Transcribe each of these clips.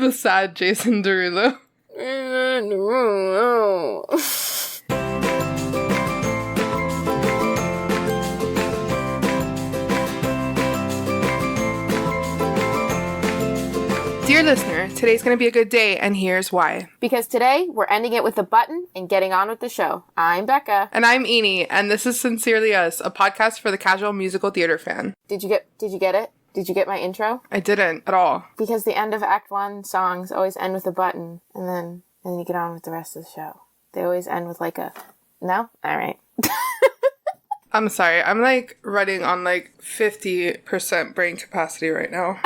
The sad Jason Derulo. Dear listener, today's going to be a good day, and here's why. Because today, we're ending it with a button and getting on with the show. I'm Becca. And I'm Eni, and this is Sincerely Us, a podcast for the casual musical theater fan. Did you get it? Did you get my intro? I didn't at all. Because the end of Act 1 songs always end with a button, and then you get on with the rest of the show. They always end with like a... No? All right. I'm sorry. I'm running on 50% brain capacity right now.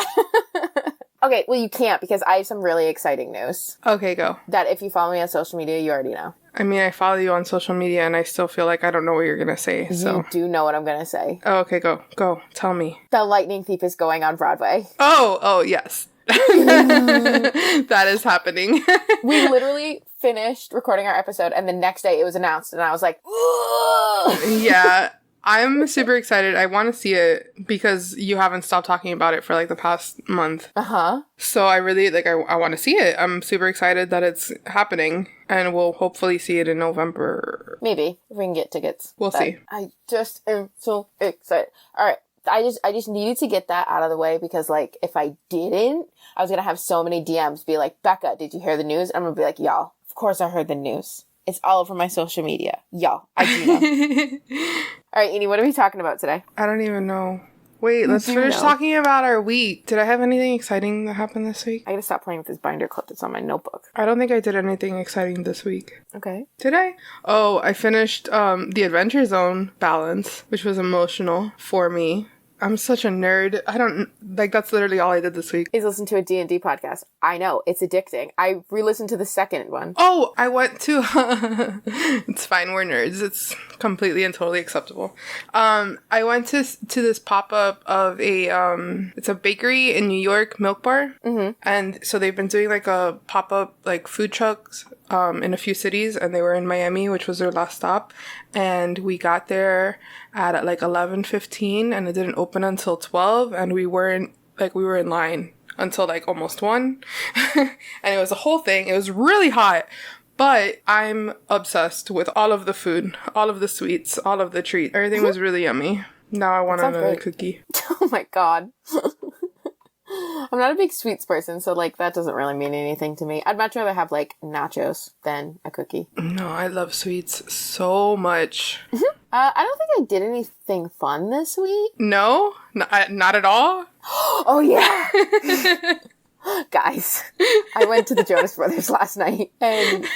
Okay, well, you can't because I have some really exciting news. Okay, go. That if you follow me on social media, you already know. I mean, I follow you on social media and I still feel like I don't know what you're going to say, so... You do know what I'm going to say. Oh, okay, go. Go. Tell me. The Lightning Thief is going on Broadway. Oh, yes. That is happening. We literally finished recording our episode and the next day it was announced and I was like, ugh! Yeah. I'm super excited. I want to see it because you haven't stopped talking about it for the past month. Uh-huh. So I really I want to see it. I'm super excited that it's happening and we'll hopefully see it in November. Maybe if we can get tickets. We'll see. I just am so excited. All right. I just needed to get that out of the way because if I didn't, I was going to have so many DMs be like, Becca, did you hear the news? I'm going to be like, y'all, of course I heard the news. It's all over my social media. Y'all, I do know. All right, Eni, what are we talking about today? I don't even know. Wait, let's finish talking about our week. Did I have anything exciting that happened this week? I gotta stop playing with this binder clip that's on my notebook. I don't think I did anything exciting this week. Okay. Did I? Oh, I finished the Adventure Zone balance, which was emotional for me. I'm such a nerd. I don't... that's literally all I did this week. Is listen to a D&D podcast. I know. It's addicting. I re-listened to the second one. Oh, I went to... It's fine. We're nerds. It's completely and totally acceptable. I went to this pop-up of a... it's a bakery in New York, Milk Bar. Mm-hmm. And so they've been doing a pop-up food trucks in a few cities, and they were in Miami, which was their last stop. And we got there at 11:15, and it didn't open until 12, and we were in line until almost 1. And it was a whole thing. It was really hot, but I'm obsessed with all of the food, all of the sweets, all of the treats. Everything was really yummy. Now I want another cookie. Oh my god. I'm not a big sweets person, so that doesn't really mean anything to me. I'd much rather have nachos than a cookie. No, I love sweets so much. Mm-hmm. I don't think I did anything fun this week. No? Not at all? Oh yeah! Guys, I went to the Jonas Brothers last night, and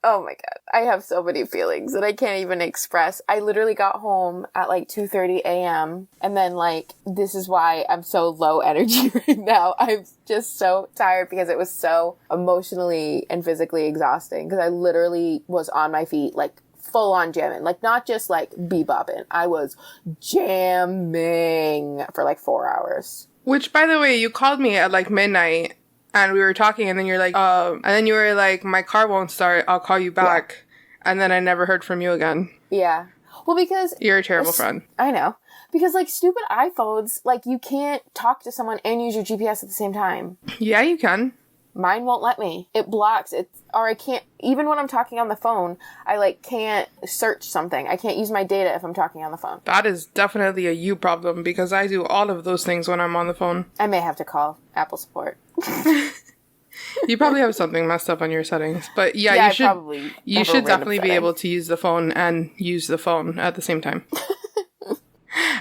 oh my god, I have so many feelings that I can't even express. I literally got home at 2:30 a.m. and then this is why I'm so low energy right now. I'm just so tired because it was so emotionally and physically exhausting because I literally was on my feet full on jamming, not just bebopping. I was jamming for 4 hours. Which, by the way, you called me at midnight. And we were talking, and then you're and then you were like, my car won't start, I'll call you back. Yeah. And then I never heard from you again. Yeah. Well, because... You're a terrible friend. I know. Because, stupid iPhones, you can't talk to someone and use your GPS at the same time. Yeah, you can. Mine won't let me. It blocks it. Or I can't... Even when I'm talking on the phone, I, can't search something. I can't use my data if I'm talking on the phone. That is definitely a you problem, because I do all of those things when I'm on the phone. I may have to call Apple support. You probably have something messed up on your settings. But yeah, you should definitely be able to use the phone and use the phone at the same time. All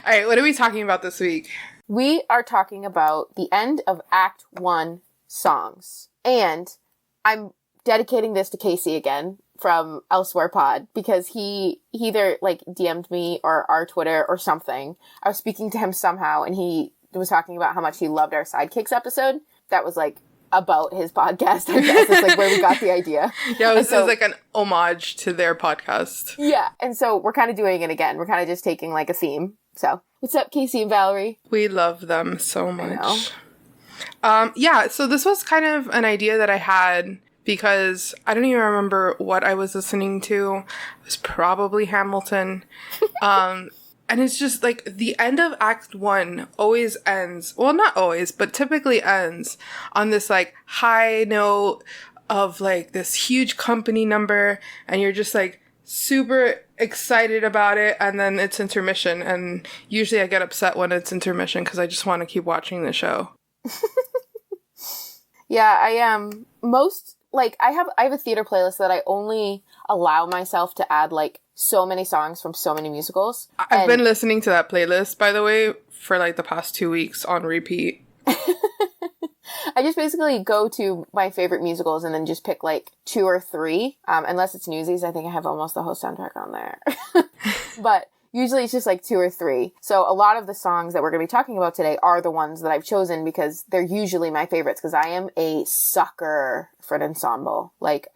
right, what are we talking about this week? We are talking about the end of Act 1 songs. And I'm dedicating this to Casey again from Elsewhere Pod because he either DM'd me or our Twitter or something. I was speaking to him somehow and he was talking about how much he loved our Sidekicks episode. That was about his podcast, I guess. It's where we got the idea. Yeah, it was an homage to their podcast. Yeah, and so we're kind of doing it again. We're kind of just taking a theme. So, what's up, Casey and Valerie? We love them so much. Yeah, so this was kind of an idea that I had because I don't even remember what I was listening to. It was probably Hamilton. And it's just like the end of Act 1 always ends, well, not always, but typically ends on this like high note of like this huge company number, and you're just like super excited about it, and then it's intermission. And usually I get upset when it's intermission because I just want to keep watching the show. Yeah, I am. Most, like, I have a theater playlist that I only allow myself to add, like, so many songs from so many musicals. I've been listening to that playlist, by the way, for, like, the past 2 weeks on repeat. I just basically go to my favorite musicals and then just pick, like, 2 or 3. Unless it's Newsies, I think I have almost the whole soundtrack on there. But usually it's just like 2 or 3. So a lot of the songs that we're going to be talking about today are the ones that I've chosen because they're usually my favorites, because I am a sucker for an ensemble. Like,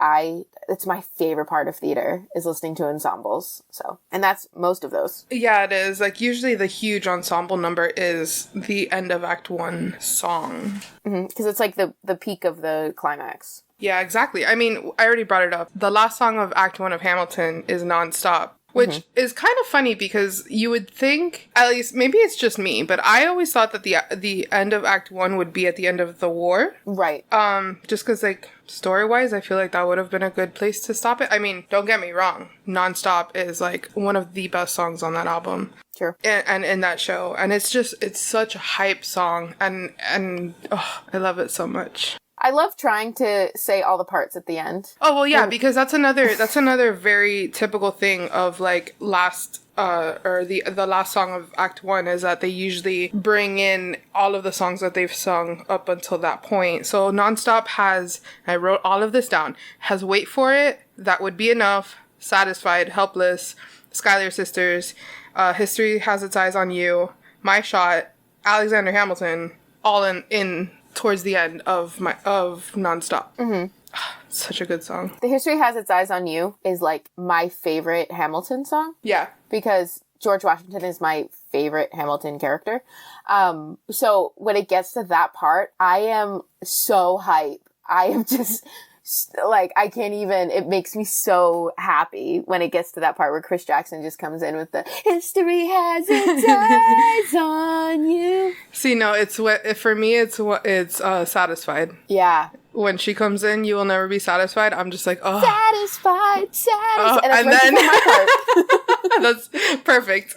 it's my favorite part of theater is listening to ensembles. So, and that's most of those. Yeah, it is. Like, usually the huge ensemble number is the end of Act 1 song. Because it's like the peak of the climax. Yeah, exactly. I mean, I already brought it up. The last song of Act 1 of Hamilton is Nonstop. Which is kind of funny because you would think, at least maybe it's just me, but I always thought that the end of Act 1 would be at the end of the war. Right. Just because, like, story-wise, I feel like that would have been a good place to stop it. I mean, don't get me wrong. Nonstop is, like, one of the best songs on that album. Sure. And in that show. And it's such a hype song. And I love it so much. I love trying to say all the parts at the end. Oh, well, yeah, because that's another very typical thing of, like, the last song of Act 1 is that they usually bring in all of the songs that they've sung up until that point. So Nonstop has, I wrote all of this down, has Wait For It, That Would Be Enough, Satisfied, Helpless, Schuyler Sisters, History Has Its Eyes on You, My Shot, Alexander Hamilton, all in towards the end of Nonstop. Such a good song. The History Has Its Eyes on You is like my favorite Hamilton song. Yeah. Because George Washington is my favorite Hamilton character. So when it gets to that part, I am so hype. I am just like, I can't even, it makes me so happy when it gets to that part where Chris Jackson just comes in with the history has its eyes on you. See, no, it's Satisfied. Yeah. When she comes in, You Will Never Be Satisfied, I'm just like, oh. Satisfied. And then my part. That's perfect.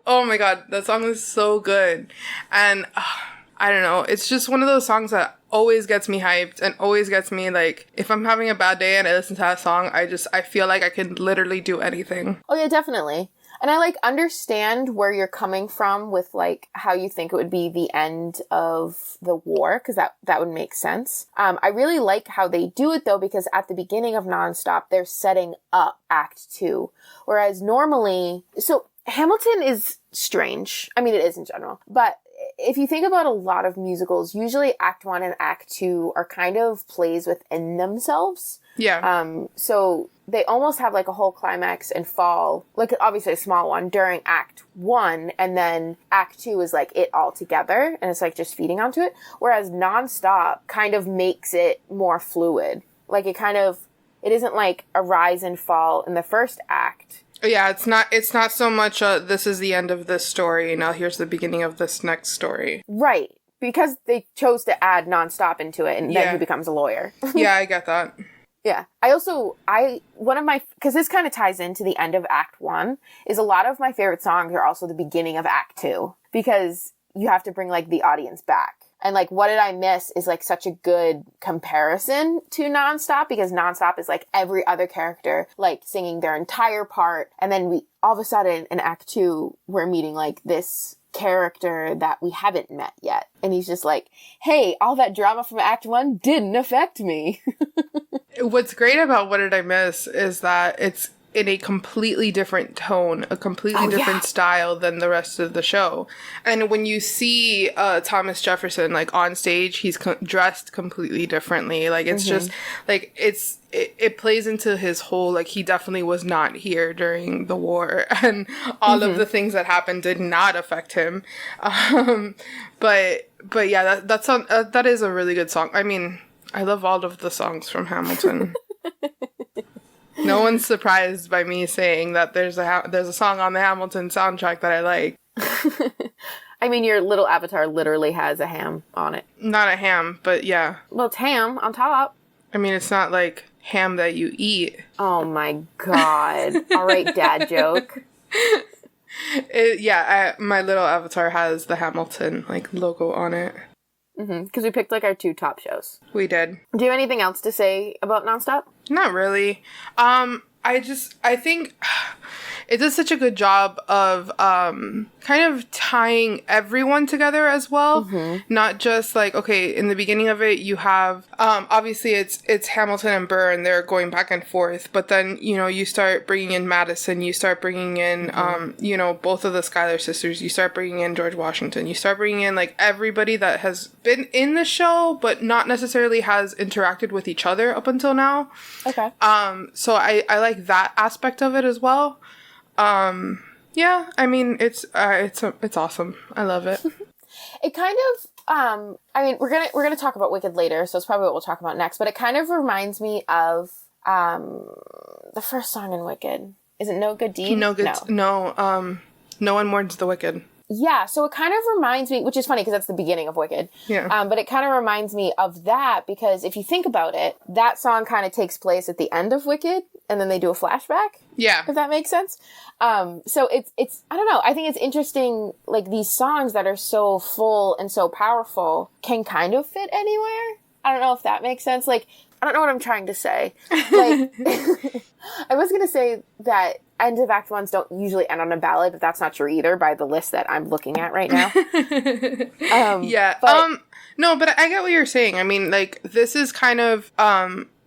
Oh my god, that song is so good. And I don't know, it's just one of those songs that always gets me hyped and always gets me, like, if I'm having a bad day and I listen to that song, I feel like I can literally do anything. Oh yeah, definitely. And I, like, understand where you're coming from with, like, how you think it would be the end of the war, because that would make sense. I really like how they do it, though, because at the beginning of Nonstop, they're setting up Act 2. Whereas normally... So, Hamilton is strange. I mean, it is in general. But if you think about a lot of musicals, usually Act 1 and Act 2 are kind of plays within themselves. Yeah. So they almost have like a whole climax and fall, like obviously a small one during Act 1, and then Act 2 is like it all together, and it's like just feeding onto it. Whereas Nonstop kind of makes it more fluid. Like it isn't like a rise and fall in the first act. Yeah, it's not so much this is the end of this story, now here's the beginning of this next story. Right. Because they chose to add Nonstop into it, and then he becomes a lawyer. Yeah, I get that. Yeah. Because this kind of ties into the end of Act 1, is a lot of my favorite songs are also the beginning of Act 2. Because you have to bring, like, the audience back. And, like, What Did I Miss is, like, such a good comparison to Nonstop, because Nonstop is, like, every other character, like, singing their entire part. And then all of a sudden, in Act 2, we're meeting, like, this character that we haven't met yet. And he's just like, hey, all that drama from Act 1 didn't affect me. What's great about What Did I Miss is that it's in a completely different tone, a completely different style than the rest of the show. And when you see Thomas Jefferson, like, on stage, he's dressed completely differently. Like, it's just, like, it plays into his whole, like, he definitely was not here during the war, and all of the things that happened did not affect him. But yeah, that is a really good song. I mean, I love all of the songs from Hamilton. No one's surprised by me saying that there's a song on the Hamilton soundtrack that I like. I mean, your little avatar literally has a ham on it. Not a ham, but yeah. Well, it's ham on top. I mean, it's not like ham that you eat. Oh my god. All right, dad joke. My little avatar has the Hamilton like logo on it. Because we picked like our 2 top shows. We did. Do you have anything else to say about Nonstop? Not really. I think it does such a good job of kind of tying everyone together as well. Not just like, okay, in the beginning of it, you have, obviously it's Hamilton and Burr and they're going back and forth, but then, you know, you start bringing in Madison, you start bringing in, you know, both of the Schuyler sisters, you start bringing in George Washington, you start bringing in like everybody that has been in the show, but not necessarily has interacted with each other up until now. Okay. So I like that aspect of it as well. Yeah, I mean, it's awesome. I love it. It kind of, I mean, we're gonna talk about Wicked later, so it's probably what we'll talk about next, but it kind of reminds me of, the first song in Wicked. Is it No Good Deed? No one mourns the wicked. Yeah, so it kind of reminds me, which is funny because that's the beginning of Wicked. Yeah. But it kind of reminds me of that because if you think about it, that song kind of takes place at the end of Wicked and then they do a flashback. Yeah. If that makes sense. So it's, I don't know, I think it's interesting, like these songs that are so full and so powerful can kind of fit anywhere. I don't know if that makes sense. Like, I don't know what I'm trying to say. Like, I was going to say that end of Act 1s don't usually end on a ballad, but that's not true either by the list that I'm looking at right now. No, but I get what you're saying. I mean, like, this is kind of,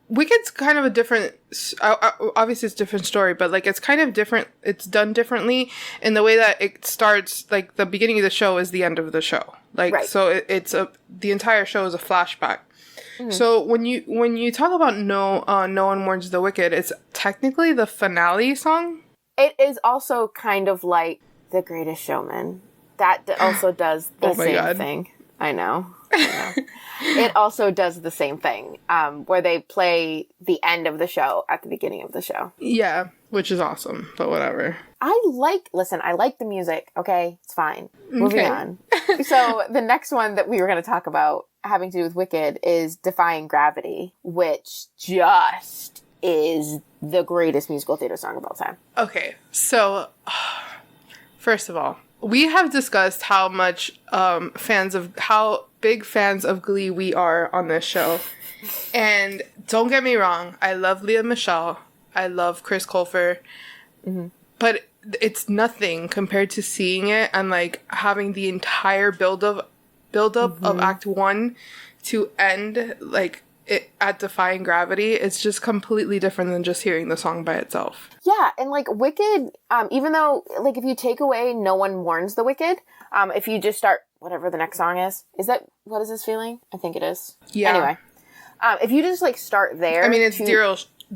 Wicked's kind of a different, obviously it's a different story, but like, it's kind of different, it's done differently in the way that it starts, like, the beginning of the show is the end of the show. Like, right. So the entire show is a flashback. So when you talk about No One Mourns the Wicked, it's technically the finale song. It is also kind of like The Greatest Showman. That also does the same thing. I know. It also does the same thing, where they play the end of the show at the beginning of the show. Yeah, which is awesome, but whatever. I like the music, okay? It's fine. Moving on. So the next one that we were going to talk about having to do with Wicked is Defying Gravity, which just is the greatest musical theater song of all time. Okay, so first of all, we have discussed how much how big fans of Glee we are on this show. And don't get me wrong, I love Leah Michele. I love Chris Colfer. But it's nothing compared to seeing it and like having the entire build up of Act 1 to end like it at Defying Gravity. It's just completely different than just hearing the song by itself. Yeah, and like Wicked, even though like if you take away No One Mourns the Wicked, if you just start whatever the next song is that What Is This Feeling? I think it is. Yeah. Anyway, if you just like start there, I mean it's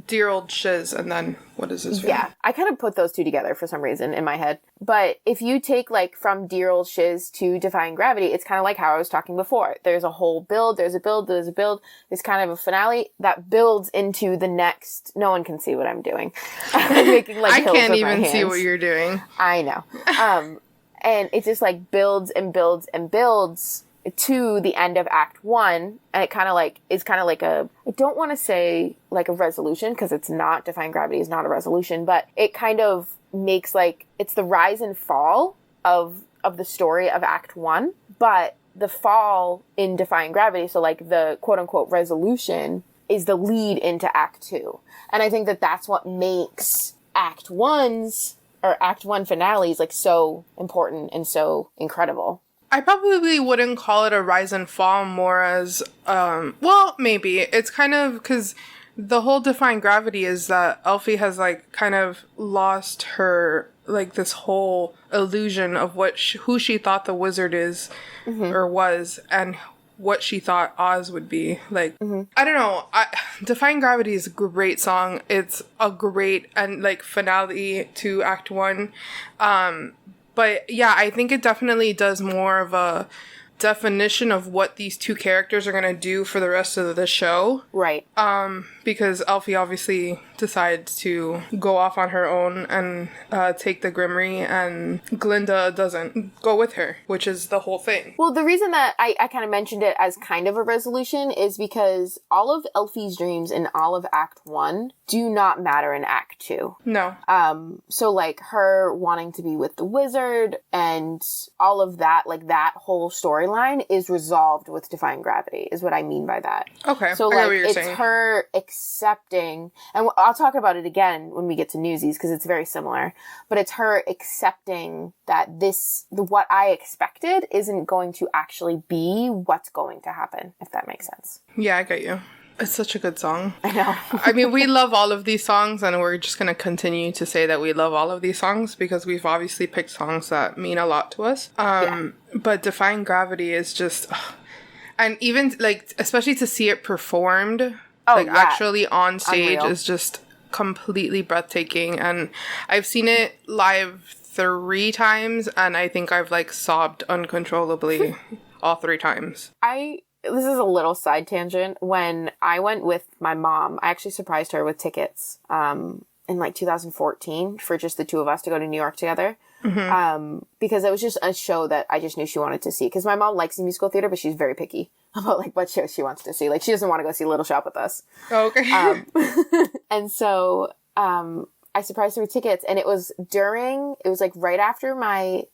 Dear Old Shiz, and then What Is This Feeling? Yeah, I kind of put those two together for some reason in my head. But if you take like from Dear Old Shiz to Defying Gravity, it's kind of like how I was talking before. There's a whole build, there's a build. There's kind of a finale that builds into the next. No one can see what I'm doing. I'm making like I can't even see what you're doing. I know. And it just like builds and builds and builds to the end of Act 1, and it kind of like is kind of like I don't want to say like a resolution because it's not. Defying Gravity is not a resolution, but it kind of makes like it's the rise and fall of the story of Act 1, but the fall in Defying Gravity, so like the quote unquote resolution, is the lead into Act 2, and I think that that's what makes Act 1's or Act 1 finales like so important and so incredible. I probably wouldn't call it a rise and fall, more as, well, maybe. It's kind of, because the whole Defying Gravity is that Elfie has, like, kind of lost her, like, this whole illusion of who she thought the wizard is, or was, and what she thought Oz would be. Like, I don't know. Defying Gravity is a great song. It's a great, and, like, finale to Act 1. But yeah, I think it definitely does more of a definition of what these two characters are going to do for the rest of the show. Right. Because Elfie obviously decides to go off on her own and take the Grimmery, and Glinda doesn't go with her, which is the whole thing. Well, the reason that I kind of mentioned it as kind of a resolution is because all of Elfie's dreams in all of Act 1 do not matter in Act 2. No. So, like, her wanting to be with the wizard and all of that, like, that whole storyline is resolved with Defying Gravity, is what I mean by that. Okay. So, like, it's her accepting, and I'll talk about it again when we get to Newsies, because it's very similar, but it's her accepting that what I expected isn't going to actually be what's going to happen, if that makes sense. Yeah, I get you. It's such a good song. I know. I mean, we love all of these songs, and we're just going to continue to say that we love all of these songs because we've obviously picked songs that mean a lot to us. But Defying Gravity is just... And even, like, especially to see it performed, actually on stage Unreal. is just completely breathtaking. And I've seen it live 3 times, and I think I've, like, sobbed uncontrollably all 3 times. This is a little side tangent. When I went with my mom, I actually surprised her with tickets in like 2014 for just the two of us to go to New York together. Mm-hmm. Because it was just a show that I just knew she wanted to see. Because my mom likes musical theater, but she's very picky about like what shows she wants to see. Like she doesn't want to go see Little Shop with us. Oh, okay. And so I surprised her with tickets, and it was like right after my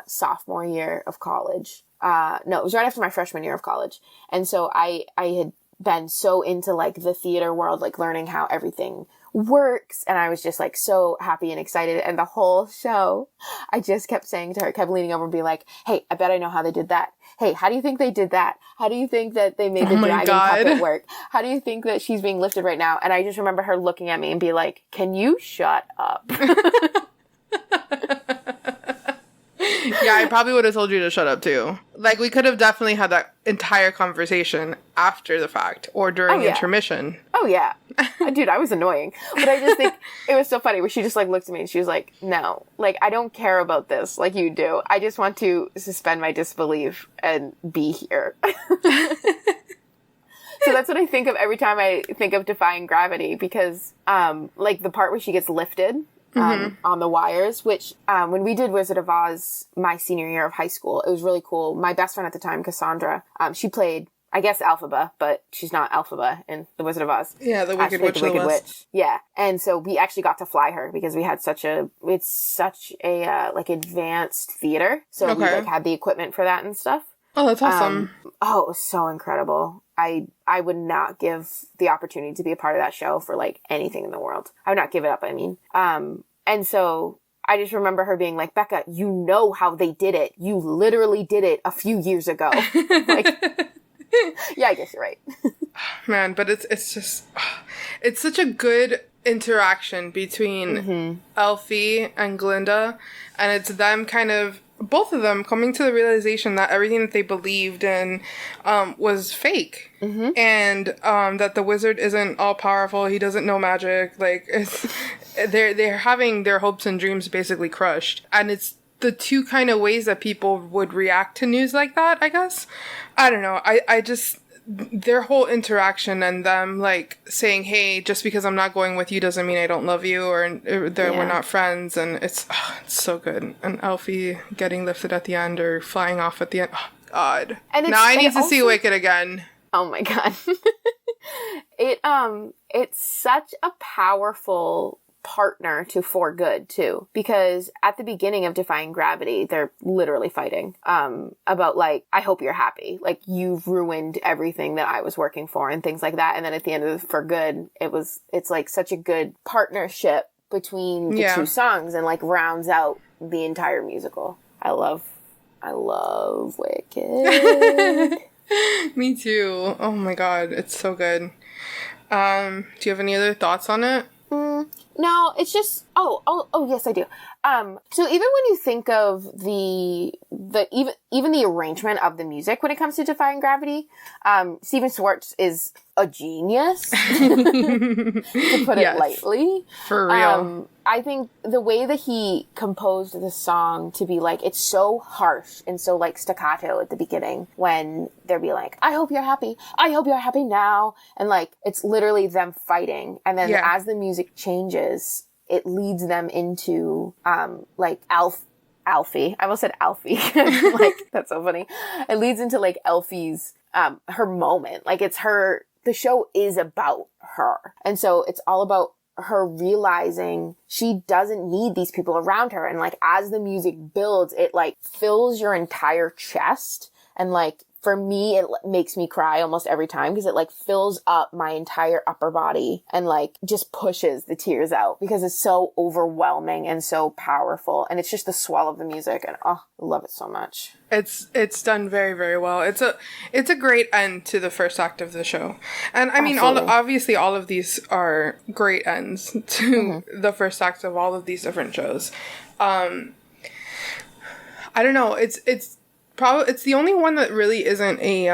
sophomore year of college. No, it was right after my freshman year of college. And so I had been so into like the theater world, like learning how everything works. And I was just like so happy and excited. And the whole show, I just kept saying to her, kept leaning over and be like, hey, I bet I know how they did that. Hey, how do you think they did that? How do you think that they made the dragon puppet work? How do you think that she's being lifted right now? And I just remember her looking at me and be like, can you shut up? Yeah, I probably would have told you to shut up too. Like, we could have definitely had that entire conversation after the fact or during intermission. Oh, yeah. Dude, I was annoying. But I just think it was so funny where she just, like, looked at me and she was like, no, like, I don't care about this like you do. I just want to suspend my disbelief and be here. So that's what I think of every time I think of Defying Gravity because, like, the part where she gets lifted on the wires, which when we did Wizard of Oz my senior year of high school, it was really cool. My best friend at the time, Cassandra, she played, I guess, Elphaba, but she's not Elphaba in The Wizard of Oz. Yeah, the Wicked Witch. Yeah, and so we actually got to fly her because we had it's such a like advanced theater, so we like had the equipment for that and stuff. Oh, that's awesome. It was so incredible. I would not give the opportunity to be a part of that show for like anything in the world. I would not give it up, I mean. And so I just remember her being like, Becca, you know how they did it. You literally did it a few years ago. Like, yeah, I guess you're right. Man, but it's just, it's such a good interaction between Elfie and Glinda. And it's them kind of, both of them coming to the realization that everything that they believed in was fake. And that the wizard isn't all powerful. He doesn't know magic. Like, they're having their hopes and dreams basically crushed. And it's the two kind of ways that people would react to news like that, I guess. I don't know. I just... Their whole interaction and them, like, saying, hey, just because I'm not going with you doesn't mean I don't love you or we're not friends. And it's so good. And Elfie getting lifted at the end or flying off at the end. Oh, God. And now I need to see Wicked again. Oh, my God. It's such a powerful partner to For Good, too. Because at the beginning of Defying Gravity, they're literally fighting about, like, I hope you're happy. Like, you've ruined everything that I was working for and things like that. And then at the end of For Good, it's, like, such a good partnership between the two songs and, like, rounds out the entire musical. I love Wicked. Me too. Oh, my God. It's so good. Do you have any other thoughts on it? No, it's just, oh, yes, I do. So even when you think of even the arrangement of the music when it comes to Defying Gravity, Steven Schwartz is a genius, to put it lightly. For real. I think the way that he composed the song to be like, it's so harsh and so like staccato at the beginning when they'll be like, I hope you're happy. I hope you're happy now. And like, it's literally them fighting. And then as the music changes, it leads them into, like Alfie. I almost said Alfie. Like, that's so funny. It leads into like Elfie's, her moment. Like the show is about her. And so it's all about her realizing she doesn't need these people around her. And like, as the music builds, it like fills your entire chest. And like, for me, it makes me cry almost every time because it like fills up my entire upper body and like just pushes the tears out because it's so overwhelming and so powerful. And it's just the swell of the music. And I love it so much. It's done very, very well. It's a great end to the first act of the show. And I mean, obviously all of these are great ends to the first act of all of these different shows. I don't know. It's the only one that really isn't a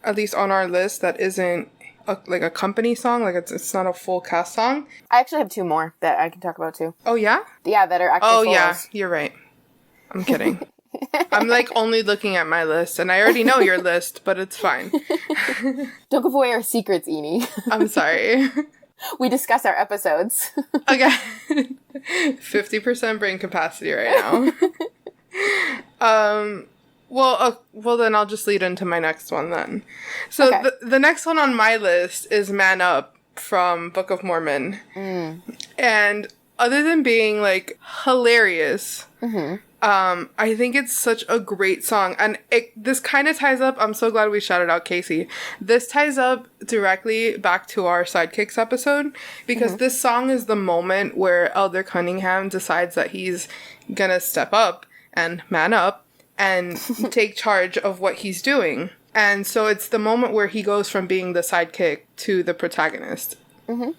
at least on our list that isn't a company song. Like it's not a full cast song. I actually have two more that I can talk about too. Oh yeah? Yeah, that are actually Oh yeah, you're right. I'm kidding. I'm like only looking at my list and I already know your list, but it's fine. Don't give away our secrets, Eni. I'm sorry. We discuss our episodes. Okay. 50% brain capacity right now. Well, then I'll just lead into my next one then. So the next one on my list is Man Up from Book of Mormon. And other than being like hilarious, I think it's such a great song. And this kind of ties up, I'm so glad we shouted out Casey. This ties up directly back to our Sidekicks episode because this song is the moment where Elder Cunningham decides that he's gonna step up and man up and take charge of what he's doing. And so it's the moment where he goes from being the sidekick to the protagonist,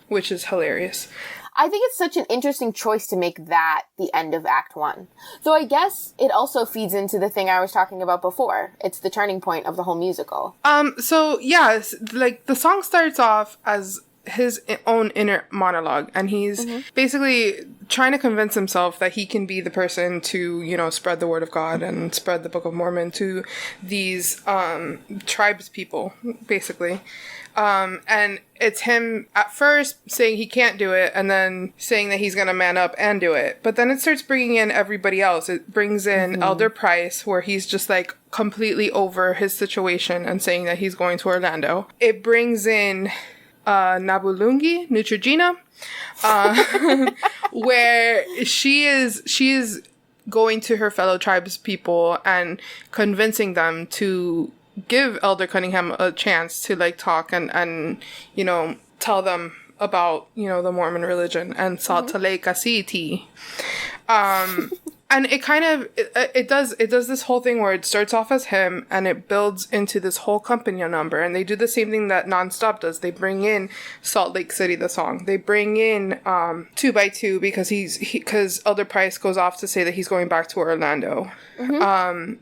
which is hilarious. I think it's such an interesting choice to make that the end of Act 1. Though I guess it also feeds into the thing I was talking about before. It's the turning point of the whole musical. So yeah, like the song starts off as his own inner monologue, and he's basically trying to convince himself that he can be the person to, spread the word of God and spread the Book of Mormon to these tribes people, basically. And it's him at first saying he can't do it and then saying that he's going to man up and do it. But then it starts bringing in everybody else. It brings in Elder Price, where he's just like completely over his situation and saying that he's going to Orlando. It brings in Nabulungi, Neutrogena, where she is going to her fellow tribes people and convincing them to give Elder Cunningham a chance to like talk and tell them about the Mormon religion and Salt Lake City. And it kind of it does this whole thing where it starts off as him and it builds into this whole company number, and they do the same thing that Nonstop does. They bring in Salt Lake City, the song. They bring in 2x2 because Elder Price goes off to say that he's going back to Orlando.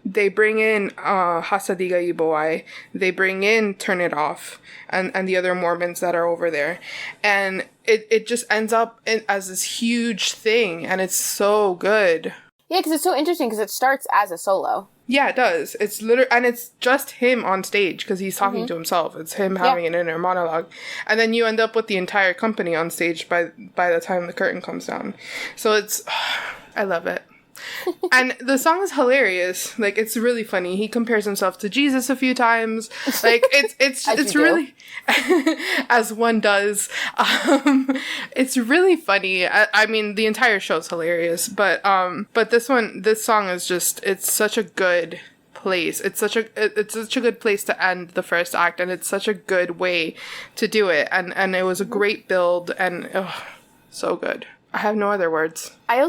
They bring in Hasadiga Iboai. They bring in Turn It Off and the other Mormons that are over there, and it just ends up as this huge thing, and it's so good. Yeah, because it's so interesting because it starts as a solo. Yeah, it does. It's and it's just him on stage because he's talking to himself. It's him having an inner monologue. And then you end up with the entire company on stage by the time the curtain comes down. So I love it. And the song is hilarious. Like, it's really funny. He compares himself to Jesus a few times. Like, it's really, as one does. It's really funny. I mean, the entire show's hilarious, but this song is just, it's such a good place. It's such a good place to end the first act, and it's such a good way to do it. And it was a great build, and so good. I have no other words. I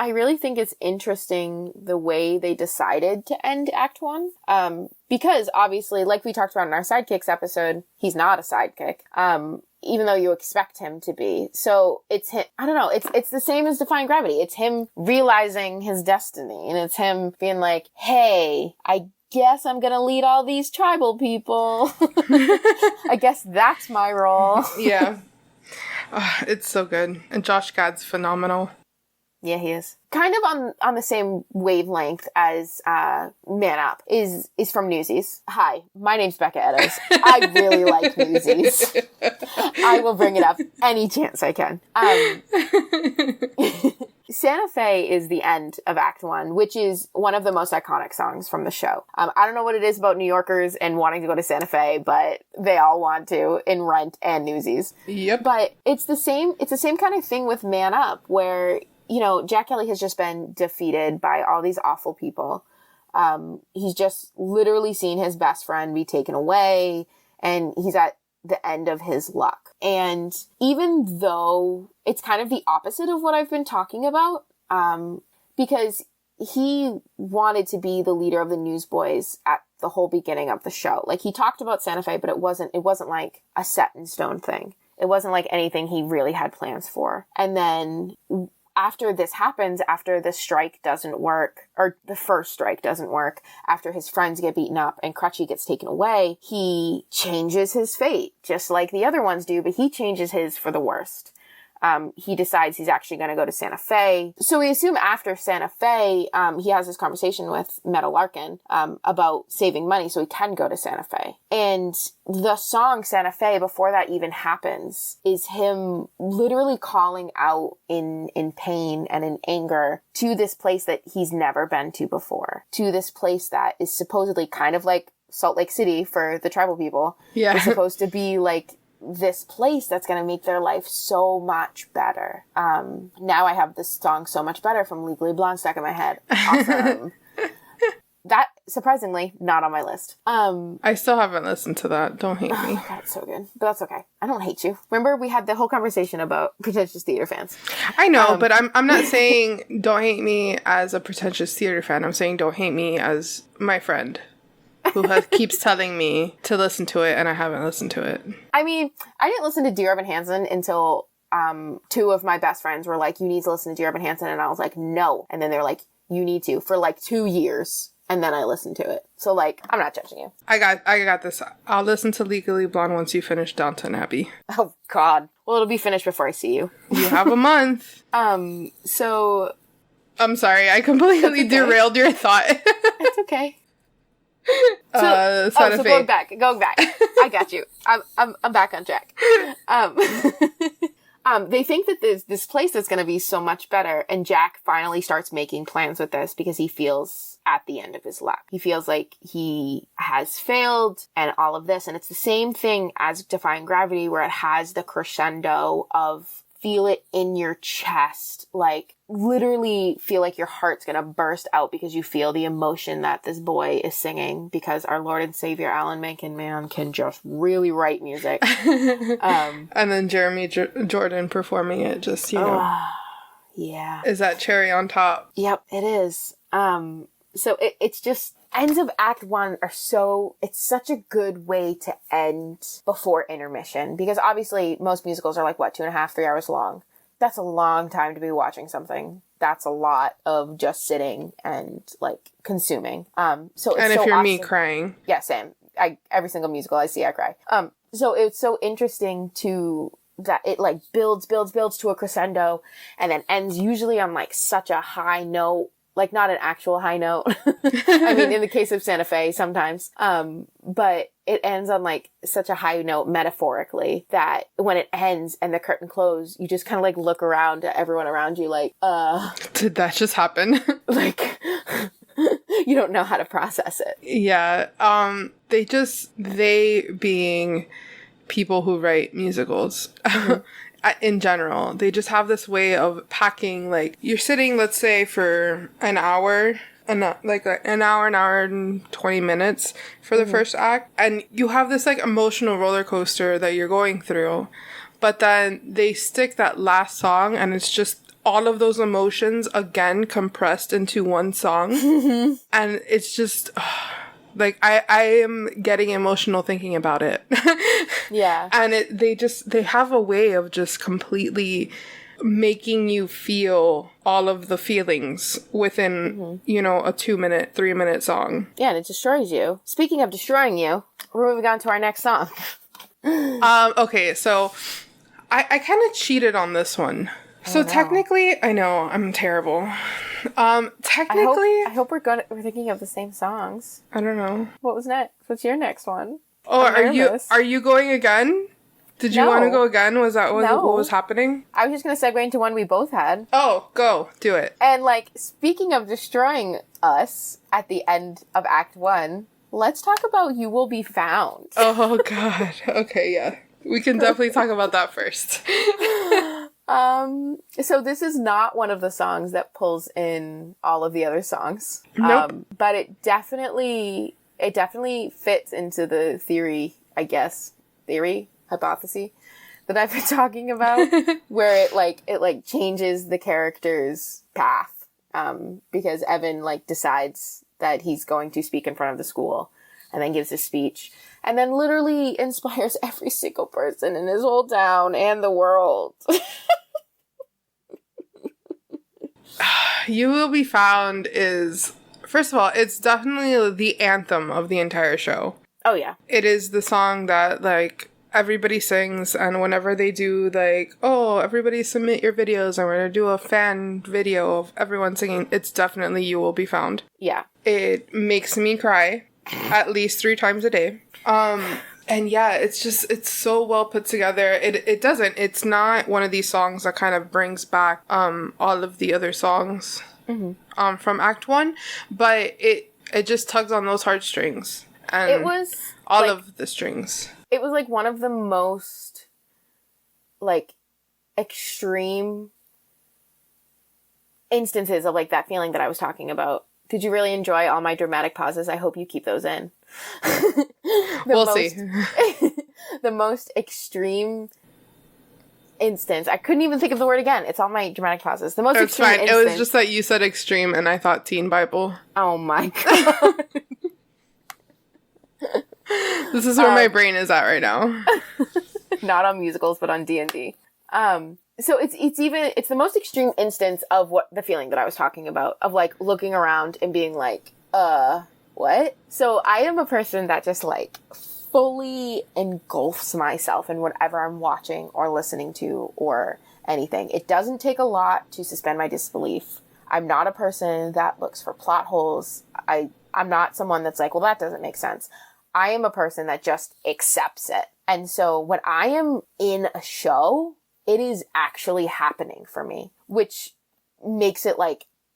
really think it's interesting the way they decided to end Act 1. Because obviously, like we talked about in our Sidekicks episode, he's not a sidekick. even though you expect him to be. So it's him, I don't know, it's the same as Defying Gravity. It's him realizing his destiny, and it's him being like, hey, I guess I'm gonna lead all these tribal people. I guess that's my role. Yeah. It's so good. And Josh Gad's phenomenal. Yeah, he is. Kind of on the same wavelength as Man Up is from Newsies. Hi, my name's Becca Eddowes. I really like Newsies. I will bring it up any chance I can. Santa Fe is the end of Act 1, which is one of the most iconic songs from the show. I don't know what it is about New Yorkers and wanting to go to Santa Fe, but they all want to in Rent and Newsies. Yep. But it's the same kind of thing with Man Up, where, you know, Jack Kelly has just been defeated by all these awful people. He's just literally seen his best friend be taken away, and he's at the end of his luck. And even though it's kind of the opposite of what I've been talking about, because he wanted to be the leader of the Newsboys at the whole beginning of the show. Like, he talked about Santa Fe, but it wasn't like a set in stone thing. It wasn't like anything he really had plans for. And then after this happens, after the strike doesn't work, or the first strike doesn't work, after his friends get beaten up and Crutchy gets taken away, he changes his fate, just like the other ones do, but he changes his for the worst. He decides he's actually going to go to Santa Fe. So we assume after Santa Fe, he has this conversation with Meta Larkin about saving money so he can go to Santa Fe. And the song Santa Fe, before that even happens, is him literally calling out in pain and in anger to this place that he's never been to before, to this place that is supposedly kind of like Salt Lake City for the tribal people. Yeah. It's supposed to be like this place that's going to make their life so much better. Now I have this song So Much Better from Legally Blonde stuck in my head. Awesome. That, surprisingly, not on my list. I still haven't listened to that. Don't hate me. God, it's so good. But that's okay. I don't hate you. Remember, we had the whole conversation about pretentious theater fans. I know, but I'm not saying don't hate me as a pretentious theater fan. I'm saying don't hate me as my friend who keeps telling me to listen to it, and I haven't listened to it. I mean, I didn't listen to Dear Evan Hansen until two of my best friends were like, you need to listen to Dear Evan Hansen, and I was like, no. And then they were like, you need to, for like 2 years. And then I listened to it. So, like, I'm not judging you. I got this. I'll listen to Legally Blonde once you finish Downton Abbey. Oh, God. Well, it'll be finished before I see you. You have a month. So... I'm sorry, I completely derailed your thought. It's okay. So Santa Fe. going back. I got you. I'm back on track. They think that this place is going to be so much better, and Jack finally starts making plans with this because he feels at the end of his luck. He feels like he has failed and all of this, and it's the same thing as Defying Gravity, where it has the crescendo of feel it in your chest, like literally feel like your heart's gonna burst out because you feel the emotion that this boy is singing, because our Lord and Savior Alan Menken, man, can just really write music. And then Jeremy Jordan performing it, just, you know. Yeah. Is that cherry on top? Yep, it is. So it's just, ends of Act 1 are it's such a good way to end before intermission, because obviously most musicals are like, 2.5, 3 hours long. That's a long time to be watching something. That's a lot of just sitting and like consuming. So it's and if so you're awesome. me, crying. Yeah, same. Every single musical I see, I cry. So it's so interesting that it like builds to a crescendo and then ends usually on like such a high note. Like, not an actual high note. I mean, in the case of Santa Fe, sometimes. But it ends on, like, such a high note metaphorically that when it ends and the curtain closes, you just kind of, like, look around at everyone around you like, Did that just happen? Like, you don't know how to process it. Yeah. They being people who write musicals. Mm-hmm. In general, they just have this way of packing, like, you're sitting, let's say, for an hour and 20 minutes for the first act, and you have this, like, emotional roller coaster that you're going through, but then they stick that last song, and it's just all of those emotions, again, compressed into one song, and it's just... Like, I am getting emotional thinking about it. Yeah. And they have a way of just completely making you feel all of the feelings within, you know, a 2-minute, 3-minute song. Yeah, and it destroys you. Speaking of destroying you, we're moving on to our next song. Okay, so I kind of cheated on this one. So technically, I know, I'm terrible. Technically... I hope we're thinking of the same songs. I don't know. What was next? What's your next one? Oh, are you going again? Did you want to go again? Was that what was happening? I was just going to segue into one we both had. Oh, go. Do it. And, like, speaking of destroying us at the end of Act 1, let's talk about You Will Be Found. Oh, God. Okay, yeah. We can definitely talk about that first. So this is not one of the songs that pulls in all of the other songs. Nope. But it definitely fits into the theory, I guess. Hypothesis that I've been talking about, where it changes the character's path. Because Evan, decides that he's going to speak in front of the school and then gives a speech and then literally inspires every single person in his whole town and the world. You Will Be Found is, first of all, it's definitely the anthem of the entire show. Oh, yeah. It is the song that, everybody sings, and whenever they do, everybody submit your videos, and we're going to do a fan video of everyone singing, it's definitely You Will Be Found. Yeah. It makes me cry at least 3 times a day. And yeah, it's so well put together. It's not one of these songs that kind of brings back all of the other songs from Act 1, but it just tugs on those heartstrings. And it was all of the strings. It was one of the most extreme instances of that feeling that I was talking about. Did you really enjoy all my dramatic pauses? I hope you keep those in. We'll see. The most extreme instance. I couldn't even think of the word again. It's all my dramatic pauses. The most extreme instance. It was just that you said extreme and I thought teen Bible. Oh my God. This is where my brain is at right now. Not on musicals, but on D&D. So it's the most extreme instance of what the feeling that I was talking about, of looking around and being what? So I am a person that just fully engulfs myself in whatever I'm watching or listening to or anything. It doesn't take a lot to suspend my disbelief. I'm not a person that looks for plot holes. I'm not someone that's well, that doesn't make sense. I am a person that just accepts it. And so when I am in a show, it is actually happening for me, which makes it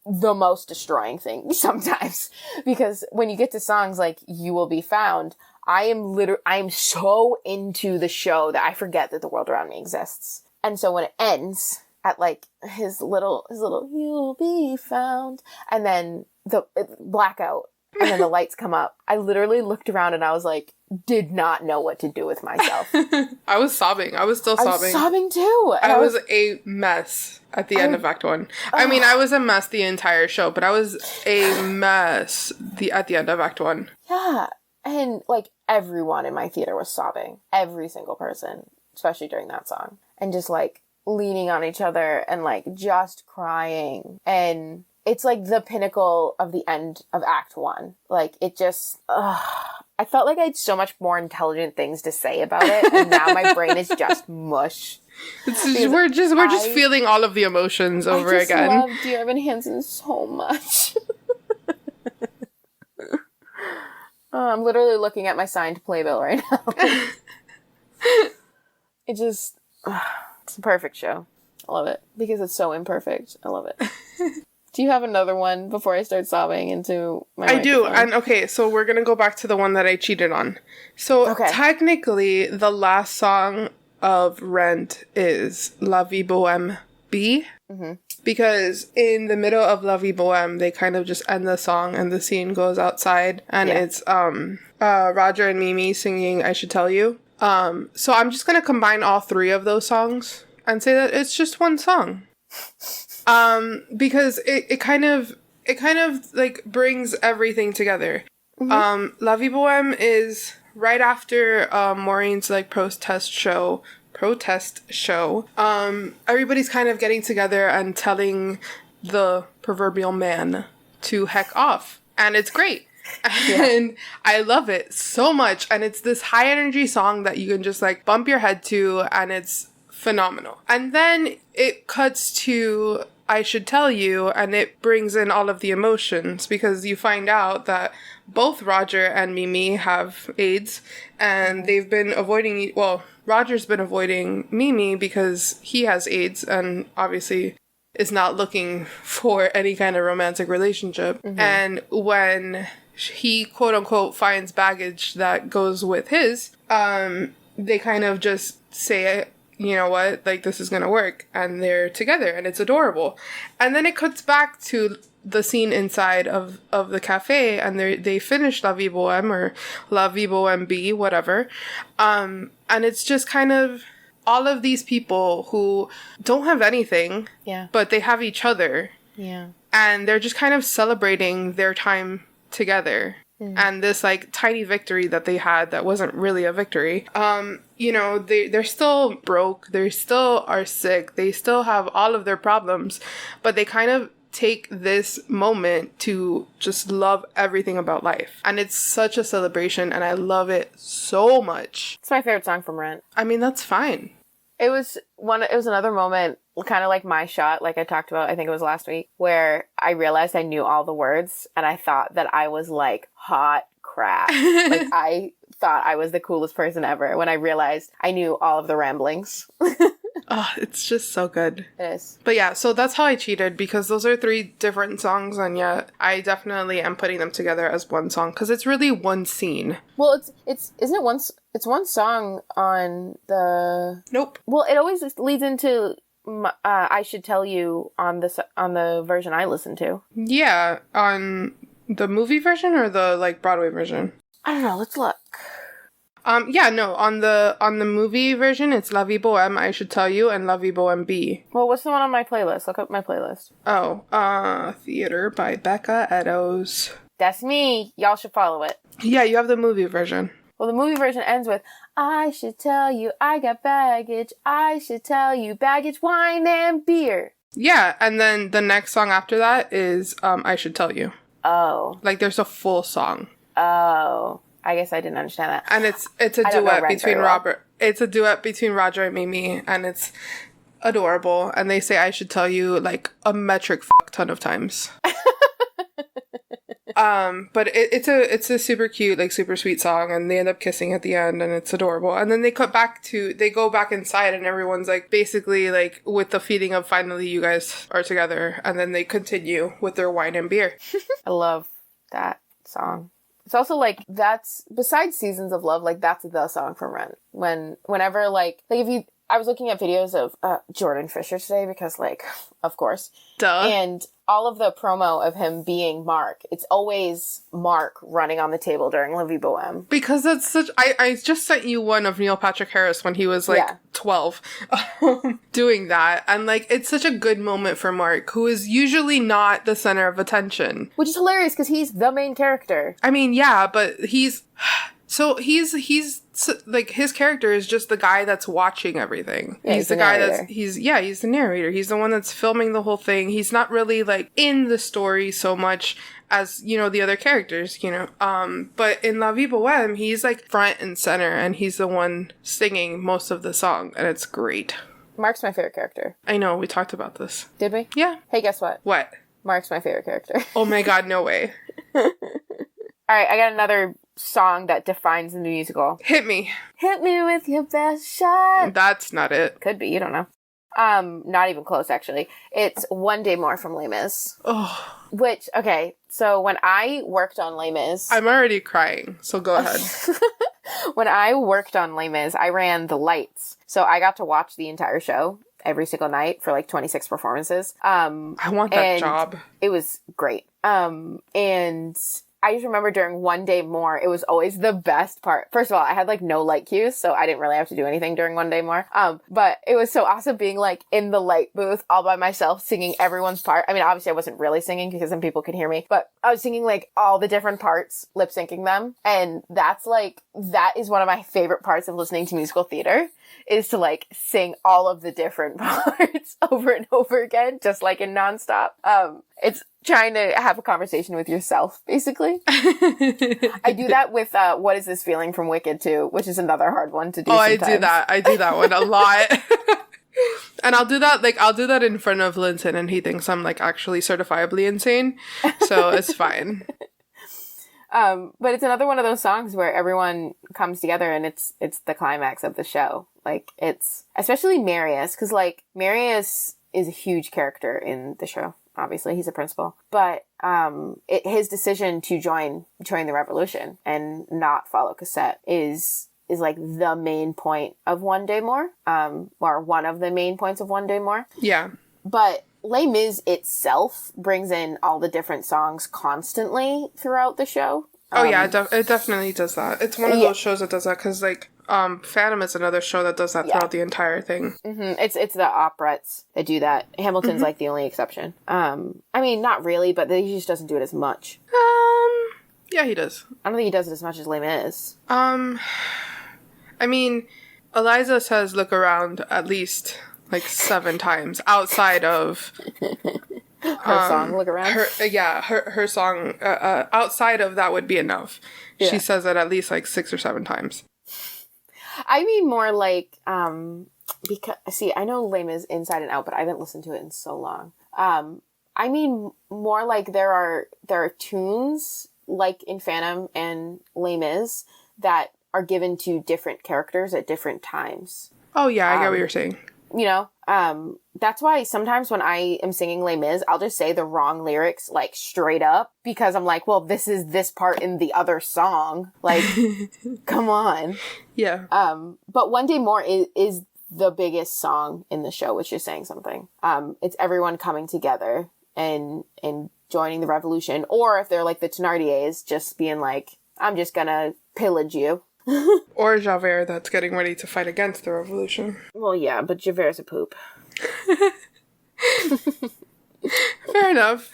the most destroying thing sometimes. Because when you get to songs like You Will Be Found, I am so into the show that I forget that the world around me exists. And so when it ends at his little You'll Be Found, and then the blackout, and then the lights come up, I literally looked around and I was did not know what to do with myself. I was sobbing. I was still sobbing. I was sobbing too. I was a mess at the end of Act 1. I mean, I was a mess the entire show, but I was a mess at the end of Act 1. Yeah. And everyone in my theater was sobbing. Every single person, especially during that song. And just leaning on each other and just crying. And it's the pinnacle of the end of Act 1. It just, I felt I had so much more intelligent things to say about it, and now my brain is just mush. We're just feeling all of the emotions over again. I love Dear Evan Hansen so much. I'm literally looking at my signed playbill right now. It's a perfect show. I love it because it's so imperfect. I love it. Do you have another one before I start sobbing into my microphone? I do. And okay, so we're going to go back to the one that I cheated on. So technically, the last song of Rent is La Vie Bohème B. Mm-hmm. Because in the middle of La Vie Bohème, they kind of just end the song and the scene goes outside. And it's Roger and Mimi singing I Should Tell You. So I'm just going to combine all 3 of those songs and say that it's just one song. Because it kind of brings everything together. La Vie Boheme is right after Maureen's like protest show. Everybody's kind of getting together and telling the proverbial man to heck off. And it's great. And I love it so much. And it's this high energy song that you can just like bump your head to, and it's phenomenal. And then it cuts to I Should Tell You, and it brings in all of the emotions because you find out that both Roger and Mimi have AIDS, and they've been avoiding, Roger's been avoiding Mimi because he has AIDS and obviously is not looking for any kind of romantic relationship. And when he quote unquote finds baggage that goes with his, they kind of just say, you know what, like this is gonna work, and they're together and it's adorable. And then it cuts back to the scene inside of the cafe, and they finish La Vie Boheme or La Vie Boheme B, whatever. And it's just kind of all of these people who don't have anything, but they have each other. Yeah. And they're just kind of celebrating their time together. And this like tiny victory that they had that wasn't really a victory. You know, they're still broke, they still are sick, they still have all of their problems, but they kind of take this moment to just love everything about life. And it's such a celebration, and I love it so much. It's my favorite song from Rent. I mean, that's fine. It was another moment, kind of like My Shot, like I talked about, I think it was last week, where I realized I knew all the words, and I thought that I was like hot crap. Like I thought I was the coolest person ever when I realized I knew all of the ramblings. Oh, it's just so good. It is. But yeah, so that's how I cheated, because those are 3 different songs, and yet I definitely am putting them together as one song, because it's really one scene. Well, isn't it one, it's one song on the... Nope. Well, it always leads into I Should Tell You on the version I listen to. Yeah, on the movie version or the like Broadway version? I don't know, let's look. On the movie version, it's La Vie Boheme, I Should Tell You, and La Vie Boheme B. Well, what's the one on my playlist? Look up my playlist. Oh, Theater by Becca Eddowes. That's me. Y'all should follow it. Yeah, you have the movie version. Well, the movie version ends with, I should tell you I got baggage. I should tell you baggage, wine, and beer. Yeah, and then the next song after that is I Should Tell You. Oh. Like, there's a full song. Oh. I guess I didn't understand that. And it's a duet between Robert. It's a duet between Roger and Mimi, and it's adorable. And they say I should tell you like a metric fuck ton of times. But it's a super cute, like super sweet song, and they end up kissing at the end, and it's adorable. And then they go back inside, and everyone's like basically like with the feeling of finally you guys are together, and then they continue with their wine and beer. I love that song. It's also, like, that's, besides Seasons of Love, like, that's the song from Rent. Whenever, like, if I was looking at videos of Jordan Fisher today because, like, of course. Duh. And all of the promo of him being Mark, it's always Mark running on the table during La Vie Boheme. Because that's such... I just sent you one of Neil Patrick Harris when he was, like, 12 doing that. And, like, it's such a good moment for Mark, who is usually not the center of attention. Which is hilarious, because he's the main character. I mean, yeah, but he's... So he's like, his character is just the guy that's watching everything. Yeah, he's the guy that's, he's the narrator. He's the one that's filming the whole thing. He's not really, like, in the story so much as, you know, the other characters, you know. But in La Vie Boheme, he's, like, front and center, and he's the one singing most of the song, and it's great. Mark's my favorite character. I know, we talked about this. Did we? Yeah. Hey, guess what? What? Mark's my favorite character. Oh my god, no way. Alright, I got another song that defines the musical. Hit me. Hit me with your best shot. That's not it. Could be, you don't know. Not even close, actually. It's One Day More from Les Mis. Oh. Which, okay, so when I worked on Les Mis... I'm already crying, so go ahead. When I worked on Les Mis, I ran the lights. So I got to watch the entire show every single night for like 26 performances. I want that job. It was great. And I just remember during One Day More, it was always the best part. First of all, I had like no light cues, so I didn't really have to do anything during One Day More. But it was so awesome being like in the light booth all by myself singing everyone's part. I mean, obviously I wasn't really singing because some people could hear me, but I was singing like all the different parts, lip syncing them. And that is one of my favorite parts of listening to musical theater, is to like sing all of the different parts over and over again, just like in nonstop. It's trying to have a conversation with yourself, basically. I do that with What Is This Feeling from Wicked too, which is another hard one to do. Oh, sometimes. I do that one a lot. And I'll do that in front of Linton, and he thinks I'm like actually certifiably insane. So it's fine. But it's another one of those songs where everyone comes together and it's the climax of the show. Like, it's especially Marius, because like Marius is a huge character in the show. Obviously, he's a principal, but his decision to join the revolution and not follow Cassette is like the main point of One Day More, or one of the main points of One Day More. Yeah, but Les Mis itself brings in all the different songs constantly throughout the show. Oh yeah, it definitely does that. It's one of those shows that does that, because like Phantom is another show that does that throughout the entire thing. Mm-hmm. It's the operettes that do that. Hamilton's like the only exception. I mean, not really, but he just doesn't do it as much. Yeah, he does. I don't think he does it as much as Les Mis. I mean, Eliza says "Look Around" at least like 7 times outside of her song "Look Around." Her song outside of that would be enough. Yeah. She says it at least like 6 or 7 times. I mean more like because see, I know Les Mis inside and out, but I haven't listened to it in so long. I mean more like there are tunes like in Phantom and Les Mis that are given to different characters at different times. Oh yeah, I get what you're saying. You know, that's why sometimes when I am singing Les Mis, I'll just say the wrong lyrics, like, straight up, because I'm like, well, this is this part in the other song. Like, come on. Yeah. But One Day More is the biggest song in the show, which is saying something. It's everyone coming together and joining the revolution. Or if they're like the Thénardiers, just being like, I'm just gonna pillage you. Or Javert that's getting ready to fight against the revolution. Well, yeah, but Javert's a poop. Fair enough.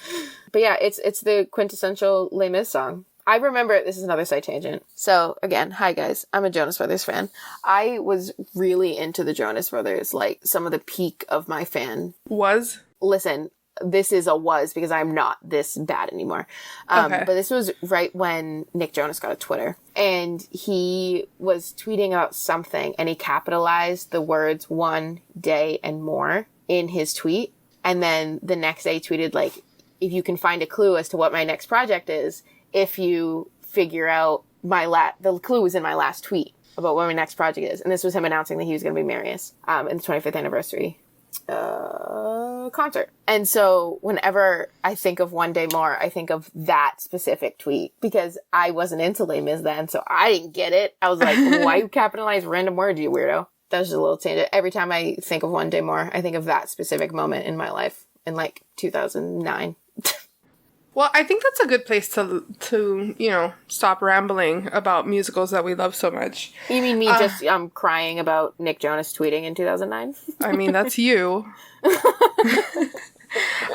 But yeah, it's the quintessential Les Mis song. I remember, this is another side tangent. So, again, hi guys, I'm a Jonas Brothers fan. I was really into the Jonas Brothers, like, some of the peak of my fan. Was? Listen, this is a was, because I'm not this bad anymore. Okay. But this was right when Nick Jonas got a Twitter. And he was tweeting about something, and he capitalized the words "one day and more" in his tweet. And then the next day tweeted, like, if you can find a clue as to what my next project is, if you figure out the clue was in my last tweet about what my next project is. And this was him announcing that he was going to be Marius in the 25th anniversary concert. And so whenever I think of One Day More, I think of that specific tweet, because I wasn't into Les Mis then, so I didn't get it. I was like, why you capitalize random words, you weirdo? That was just a little tangent. Every time I think of One Day More, I think of that specific moment in my life in like 2009. Well, I think that's a good place to stop rambling about musicals that we love so much. You mean me just crying about Nick Jonas tweeting in 2009? I mean, that's you.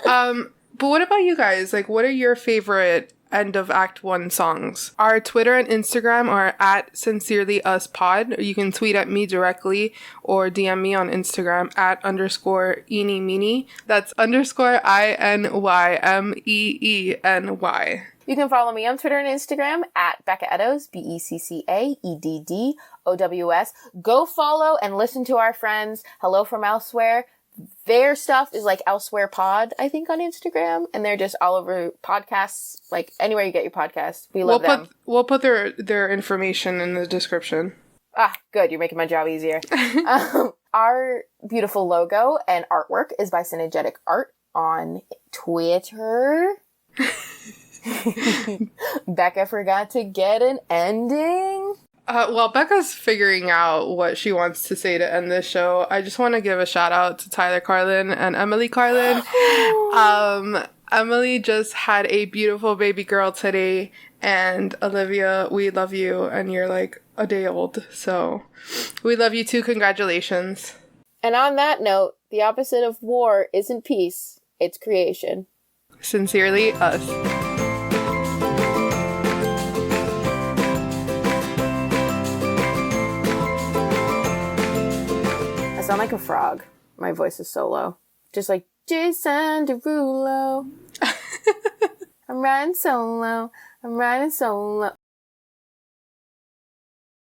But what about you guys? Like, what are your favorite end of Act 1 songs? Our Twitter and Instagram are at SincerelyUsPod. You can tweet at me directly or DM me on Instagram at _EenyMeeny. That's _INYMEENY. You can follow me on Twitter and Instagram at Becca Eddowes, BeccaEddowes. Go follow and listen to our friends Hello From Elsewhere. Their stuff is like Elsewhere Pod, I think, on Instagram, and they're just all over podcasts, like anywhere you get your podcasts. We love them. We'll put their information in the description. Ah, good. You're making my job easier. Our beautiful logo and artwork is by Synergetic Art on Twitter. Becca forgot to get an ending. Well, Becca's figuring out what she wants to say to end this show. I just want to give a shout out to Tyler Carlin and Emily Carlin. Emily just had a beautiful baby girl today, and Olivia, we love you, and you're like a day old, so we love you too. Congratulations. And on that note, the opposite of war isn't peace, it's creation. Sincerely, us. I sound like a frog. My voice is so low. Just like Jason Derulo. I'm riding solo.